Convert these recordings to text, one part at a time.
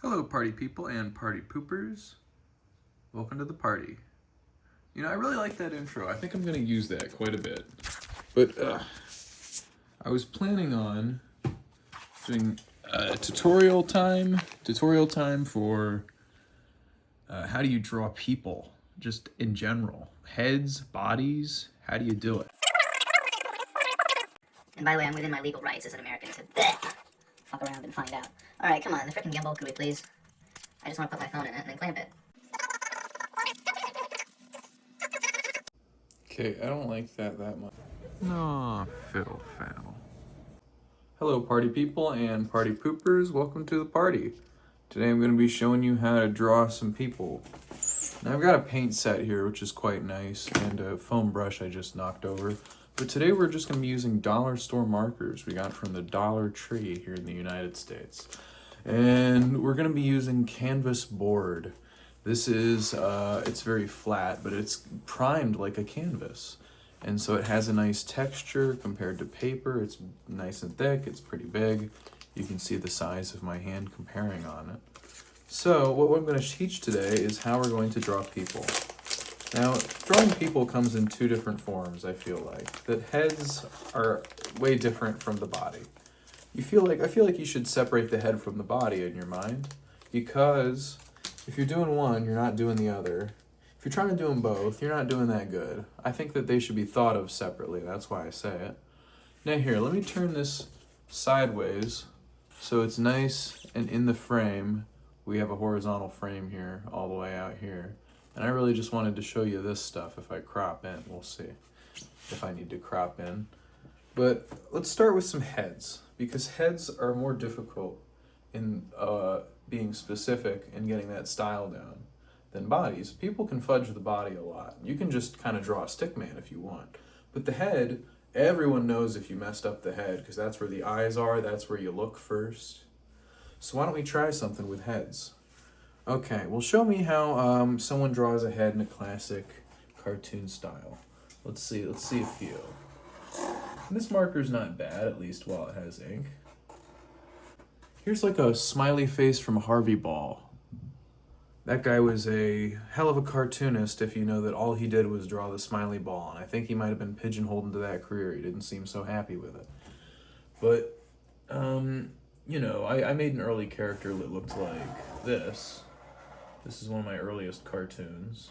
Hello, party people and party poopers. Welcome to the party. You know, I really like that intro. I think I'm going to use that quite a bit. But I was planning on doing tutorial time for how do you draw people, just in general. Heads, bodies, how do you do it? And by the way, I'm within my legal rights as an American to fuck around and find out. Alright, come on, the frickin' gimbal, could we please? I just want to put my phone in it and then clamp it. Okay, I don't like that much. No, fiddle faddle. Hello, party people and party poopers. Welcome to the party. Today I'm going to be showing you how to draw some people. Now I've got a paint set here, which is quite nice, and a foam brush I just knocked over. But today we're just going to be using dollar store markers we got from the Dollar Tree here in the United States. And we're going to be using canvas board. This is, it's very flat, but it's primed like a canvas. And so it has a nice texture compared to paper. It's nice and thick, it's pretty big. You can see the size of my hand comparing on it. So what I'm going to teach today is how we're going to draw people. Now, drawing people comes in two different forms, I feel like. The heads are way different from the body. I feel like you should separate the head from the body in your mind, because if you're doing one, you're not doing the other. If you're trying to do them both, you're not doing that good. I think that they should be thought of separately. That's why I say it. Now here, let me turn this sideways so it's nice and in the frame. We have a horizontal frame here, all the way out here. And I really just wanted to show you this stuff. If I crop in, we'll see if I need to crop in. But let's start with some heads, because heads are more difficult in being specific and getting that style down than bodies. People can fudge the body a lot. You can just kind of draw a stick man if you want. But the head, everyone knows if you messed up the head, because that's where the eyes are, that's where you look first. So why don't we try something with heads? Okay, well, show me how someone draws a head in a classic cartoon style. Let's see a few. And this marker's not bad, at least while it has ink. Here's like a smiley face from Harvey Ball. That guy was a hell of a cartoonist if you know that all he did was draw the smiley ball, and I think he might have been pigeonholed into that career. He didn't seem so happy with it. But, you know, I made an early character that looked like this. This is one of my earliest cartoons.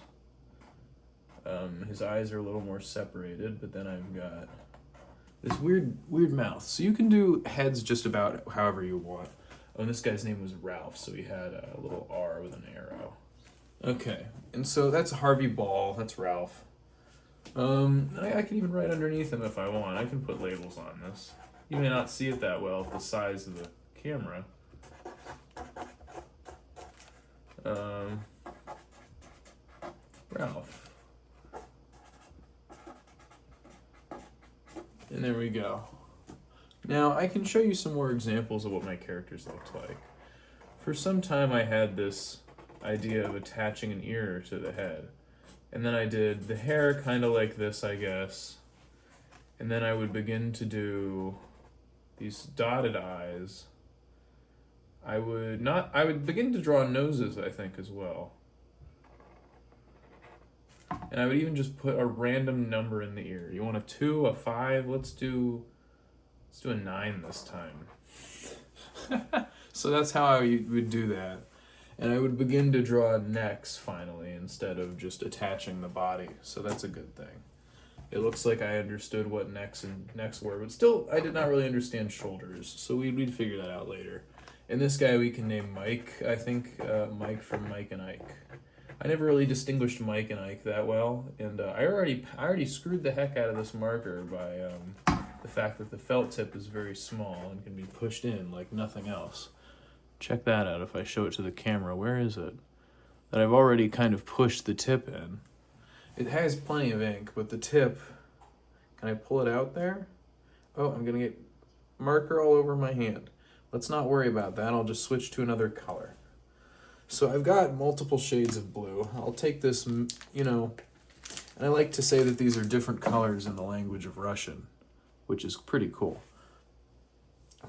His eyes are a little more separated, but then I've got this weird mouth. So you can do heads just about however you want. Oh, and this guy's name was Ralph, so he had a little R with an arrow. Okay, and so that's Harvey Ball, that's Ralph. I can even write underneath him if I want. I can put labels on this. You may not see it that well at the size of the camera. Ralph. And there we go. Now, I can show you some more examples of what my characters looked like. For some time, I had this idea of attaching an ear to the head. And then I did the hair kind of like this, I guess. And then I would begin to do these dotted eyes. I would begin to draw noses, I think, as well. And I would even just put a random number in the ear. You want a 2, a 5? Let's do a 9 this time. So that's how I would do that. And I would begin to draw necks finally, instead of just attaching the body. So that's a good thing. It looks like I understood what necks were, but still I did not really understand shoulders. So we'd figure that out later. And this guy we can name Mike, I think, Mike from Mike and Ike. I never really distinguished Mike and Ike that well, and I already screwed the heck out of this marker by the fact that the felt tip is very small and can be pushed in like nothing else. Check that out if I show it to the camera. Where is it? That I've already kind of pushed the tip in. It has plenty of ink, but the tip, can I pull it out there? Oh, I'm gonna get marker all over my hand. Let's not worry about that. I'll just switch to another color. So I've got multiple shades of blue. I'll take this, you know, and I like to say that these are different colors in the language of Russian, which is pretty cool.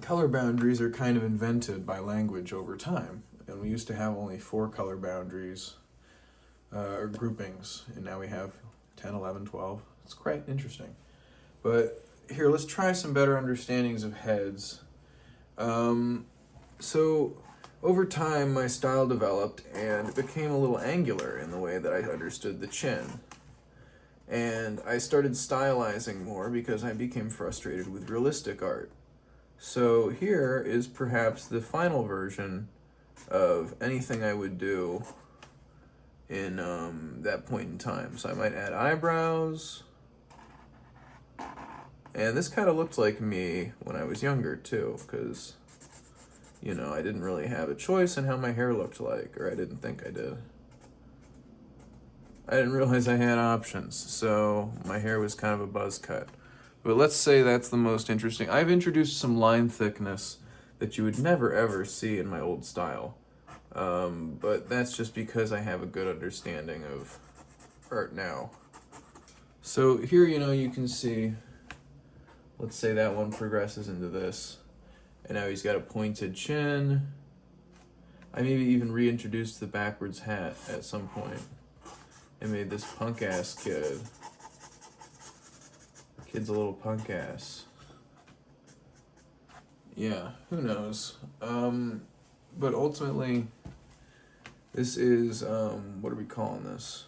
Color boundaries are kind of invented by language over time. And we used to have only 4 color boundaries, or groupings, and now we have 10, 11, 12. It's quite interesting. But here, let's try some better understandings of heads. So over time, my style developed and it became a little angular in the way that I understood the chin. And I started stylizing more because I became frustrated with realistic art. So here is perhaps the final version of anything I would do in that point in time. So I might add eyebrows. And this kind of looked like me when I was younger too, because, you know, I didn't really have a choice in how my hair looked like, or I didn't think I did. I didn't realize I had options, so my hair was kind of a buzz cut. But let's say that's the most interesting. I've introduced some line thickness that you would never ever see in my old style. But that's just because I have a good understanding of art now. So here, you know, you can see, let's say that one progresses into this. And now he's got a pointed chin. I maybe even reintroduced the backwards hat at some point. And made this punk ass kid. Kid's a little punk ass. Yeah, who knows? But ultimately, this is, what are we calling this?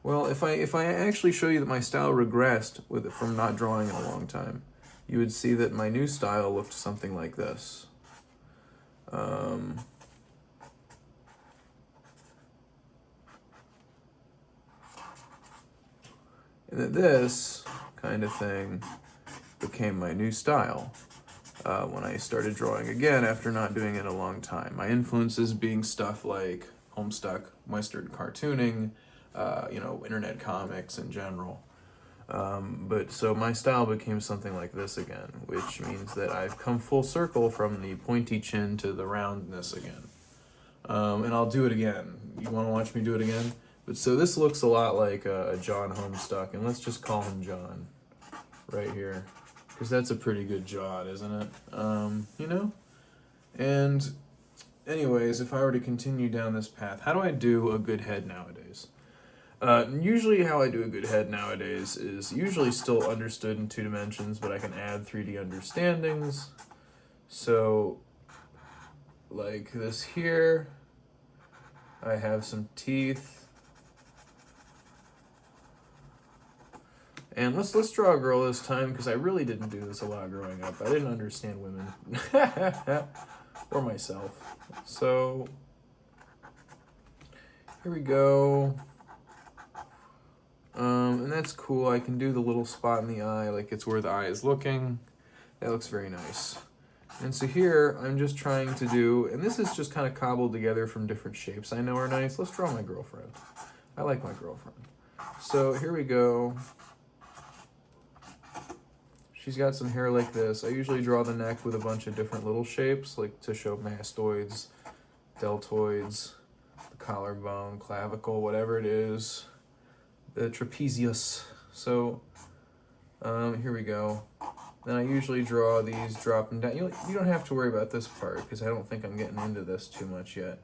Well, if I actually show you that my style regressed from not drawing in a long time, you would see that my new style looked something like this. And that this kind of thing became my new style when I started drawing again after not doing it in a long time. My influences being stuff like Homestuck, Western cartooning, you know, internet comics in general. But so my style became something like this again, which means that I've come full circle from the pointy chin to the roundness again. And I'll do it again. You want to watch me do it again? But so this looks a lot like a John Homestuck, and let's just call him John right here, because that's a pretty good John, isn't it? You know? And anyways, if I were to continue down this path, how do I do a good head nowadays? Usually how I do a good head nowadays is usually still understood in 2 dimensions, but I can add 3D understandings. So, like this here, I have some teeth. And let's draw a girl this time, because I really didn't do this a lot growing up. I didn't understand women. Or myself. So, here we go. And that's cool. I can do the little spot in the eye, like it's where the eye is looking. That looks very nice. And so here, I'm just trying to do, and this is just kind of cobbled together from different shapes I know are nice. Let's draw my girlfriend. I like my girlfriend. So here we go. She's got some hair like this. I usually draw the neck with a bunch of different little shapes, like to show mastoids, deltoids, the collarbone, clavicle, whatever it is. The trapezius. So here we go. Then I usually draw these dropping down. You don't have to worry about this part because I don't think I'm getting into this too much yet.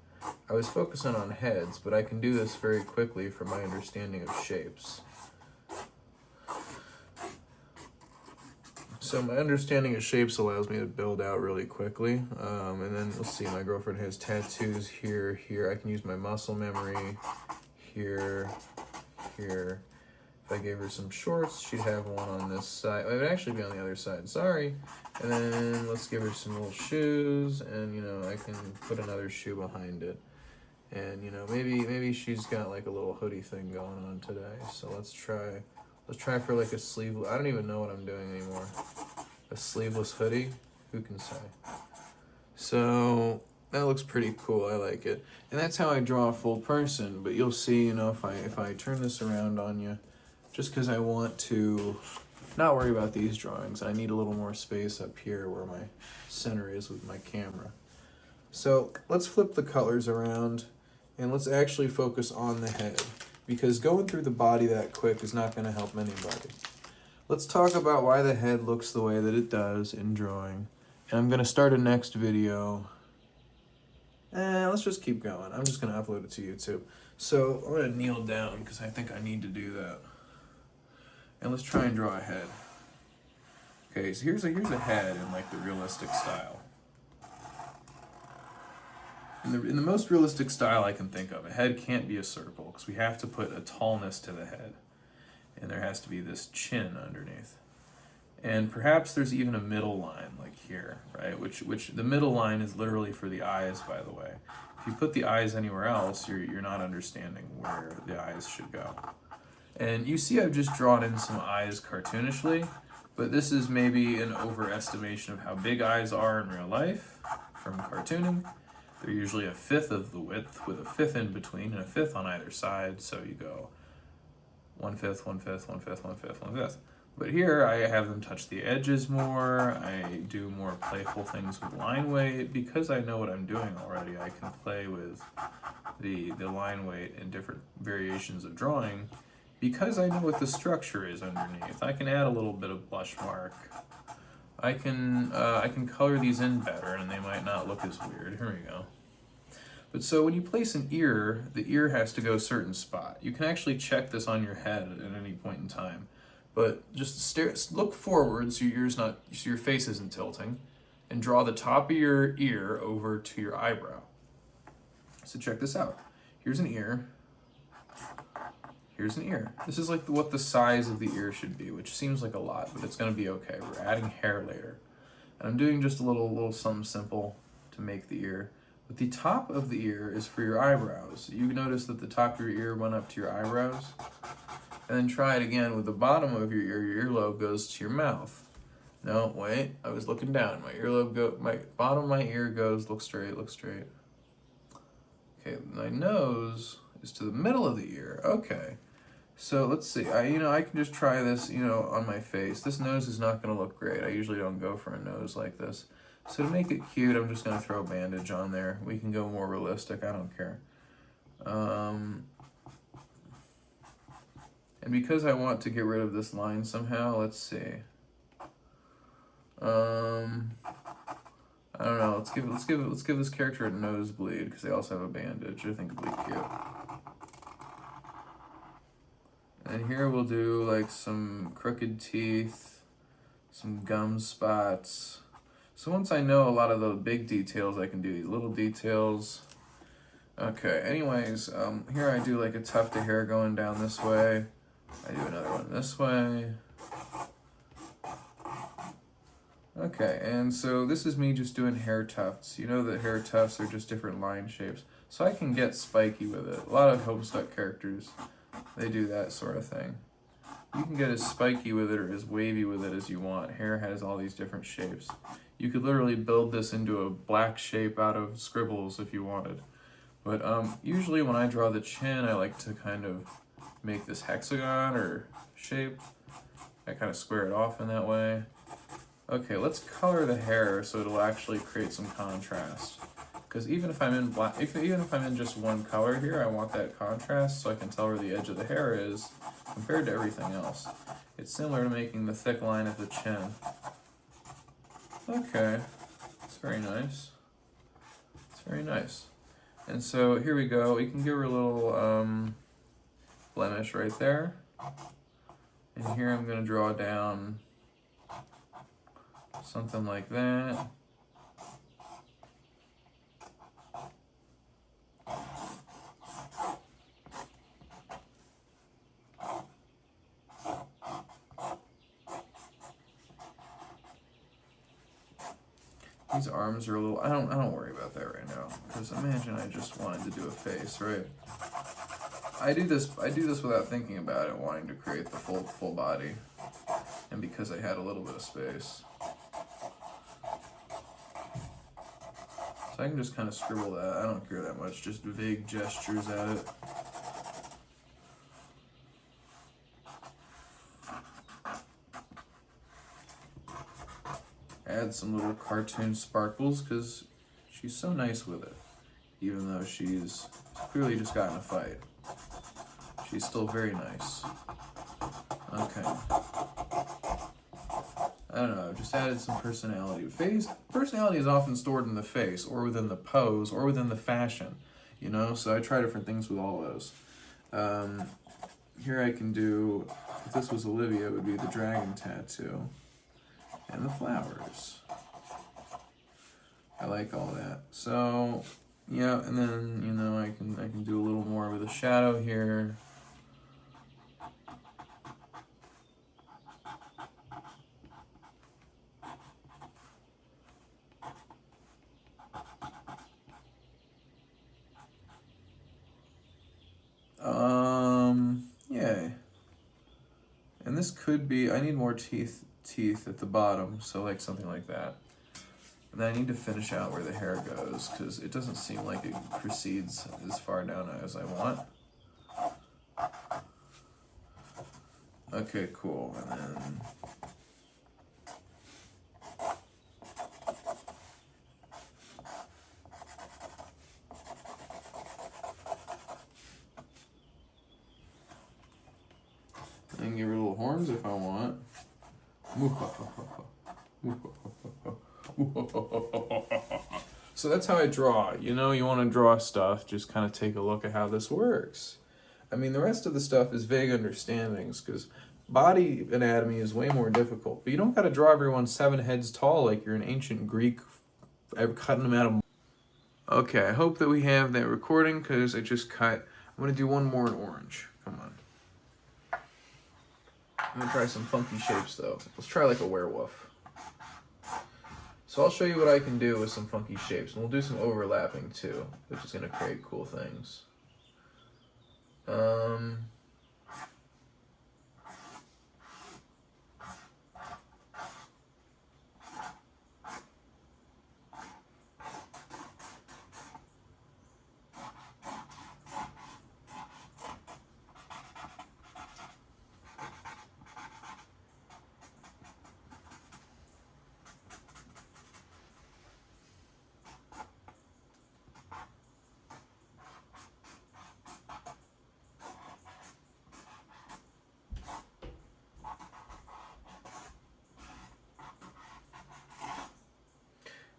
I was focusing on heads, but I can do this very quickly from my understanding of shapes. So my understanding of shapes allows me to build out really quickly. And then let's see, my girlfriend has tattoos here, here. I can use my muscle memory here, here. If I gave her some shorts, she'd have one on this side. It would actually be on the other side, sorry. And then let's give her some little shoes, and you know, I can put another shoe behind it. And you know, maybe she's got like a little hoodie thing going on today. So let's try for like a sleeve. I don't even know what I'm doing anymore. A sleeveless hoodie? Who can say? So that looks pretty cool. I like it. And that's how I draw a full person. But you'll see, you know, if I turn this around on you, just because I want to not worry about these drawings. I need a little more space up here where my center is with my camera. So let's flip the colors around and let's actually focus on the head, because going through the body that quick is not going to help anybody. Let's talk about why the head looks the way that it does in drawing. And I'm going to start a next video Let's just keep going. I'm just gonna upload it to YouTube. So I'm gonna kneel down because I think I need to do that. And let's try and draw a head. Okay, so here's a head in like the realistic style. In the most realistic style I can think of, a head can't be a circle because we have to put a tallness to the head. And there has to be this chin underneath. And perhaps there's even a middle line like here, right? Which the middle line is literally for the eyes, by the way. If you put the eyes anywhere else, you're not understanding where the eyes should go. And you see I've just drawn in some eyes cartoonishly, but this is maybe an overestimation of how big eyes are in real life from cartooning. They're usually a fifth of the width with a fifth in between and a fifth on either side. So you go 1/5, 1/5, 1/5, 1/5, 1/5. But here I have them touch the edges more. I do more playful things with line weight. Because I know what I'm doing already, I can play with the line weight and different variations of drawing because I know what the structure is underneath. I can add a little bit of blush mark. I can color these in better and they might not look as weird. Here we go. But so when you place an ear, the ear has to go a certain spot. You can actually check this on your head at any point in time. But just look forward so your face isn't tilting, and draw the top of your ear over to your eyebrow. So check this out. Here's an ear. Here's an ear. This is like what the size of the ear should be, which seems like a lot, but it's gonna be okay. We're adding hair later. And I'm doing just a little something simple to make the ear. But the top of the ear is for your eyebrows. You notice that the top of your ear went up to your eyebrows. And then try it again with the bottom of your ear. Your earlobe goes to your mouth. No, wait, I was looking down. My bottom of my ear goes, look straight, look straight. Okay, my nose is to the middle of the ear. Okay. So let's see. I can just try this, on my face. This nose is not going to look great. I usually don't go for a nose like this. So to make it cute, I'm just going to throw a bandage on there. We can go more realistic. I don't care. And because I want to get rid of this line somehow, let's see. I don't know. Let's give this character a nosebleed because they also have a bandage. I think it'll be cute. And here we'll do like some crooked teeth, some gum spots. So once I know a lot of the big details, I can do these little details. Okay, anyways, here I do like a tuft of hair going down this way. I do another one this way. Okay, and so this is me just doing hair tufts. You know that hair tufts are just different line shapes. So I can get spiky with it. A lot of Homestuck characters, they do that sort of thing. You can get as spiky with it or as wavy with it as you want. Hair has all these different shapes. You could literally build this into a black shape out of scribbles if you wanted. But usually when I draw the chin, I like to kind of make this hexagon or shape. I kind of square it off in that way. Okay, let's color the hair so it'll actually create some contrast. Because even if I'm in black, even if I'm in just one color here, I want that contrast so I can tell where the edge of the hair is compared to everything else. It's similar to making the thick line of the chin. Okay, it's very nice. It's very nice. And so here we go. We can give her a little blemish right there. And here I'm going to draw down something like that. These arms are a little, I don't worry about that right now, because imagine I just wanted to do a face, right? I do this without thinking about it, wanting to create the full body, and because I had a little bit of space. So I can just kind of scribble that. I don't care that much, just vague gestures at it. Add some little cartoon sparkles because she's so nice with it. Even though she's clearly just got in a fight, she's still very nice. Okay. I don't know, just added some personality. Personality is often stored in the face, or within the pose, or within the fashion, you know? So I try different things with all those. Here I can do, if this was Olivia, it would be the dragon tattoo. And the flowers. I like all that. So, yeah, and then, you know, I can do a little more with a shadow here. Yeah. And this could be, I need more teeth at the bottom, so like something like that. And then I need to finish out where the hair goes, because it doesn't seem like it proceeds as far down as I want. Okay, cool. And then I can give her little horns if I want. So that's how I draw. You know, you want to draw stuff, just kind of take a look at how this works. I mean, the rest of the stuff is vague understandings, because body anatomy is way more difficult. But you don't got to draw everyone 7 heads tall like you're an ancient Greek cutting them out of... Okay, I hope that we have that recording, because I just cut... I'm going to do one more in orange. Come on. I'm going to try some funky shapes, though. Let's try like a werewolf. So I'll show you what I can do with some funky shapes, and we'll do some overlapping too, which is going to create cool things.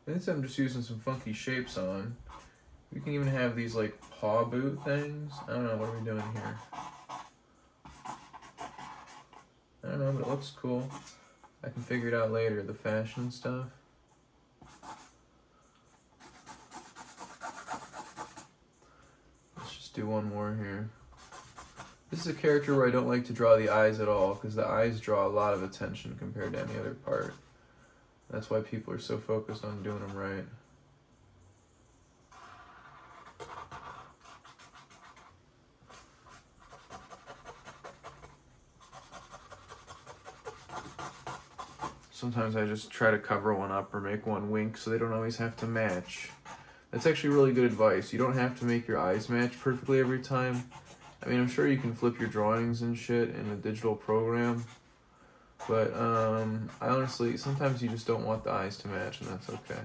Since I'm just using some funky shapes on, we can even have these like paw boot things. I don't know, what are we doing here? I don't know, but it looks cool. I can figure it out later, the fashion stuff. Let's just do one more here. This is a character where I don't like to draw the eyes at all, because the eyes draw a lot of attention compared to any other part. That's why people are so focused on doing them right. Sometimes I just try to cover one up or make one wink so they don't always have to match. That's actually really good advice. You don't have to make your eyes match perfectly every time. I mean, I'm sure you can flip your drawings and shit in a digital program. But I honestly, sometimes you just don't want the eyes to match, and that's okay.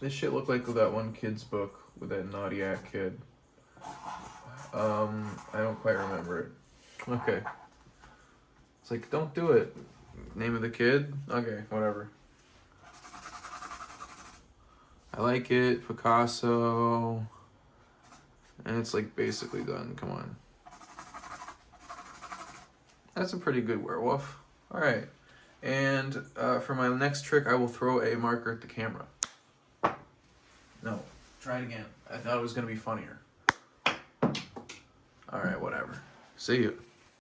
This shit looked like that one kid's book with that Naughty-act kid. I don't quite remember it. Okay. It's like, don't do it. Name of the kid? Okay, whatever. I like it. Picasso. And it's like basically done. Come on. That's a pretty good werewolf. Alright. And for my next trick, I will throw a marker at the camera. No. Try it again. I thought it was going to be funnier. Alright, whatever. See you.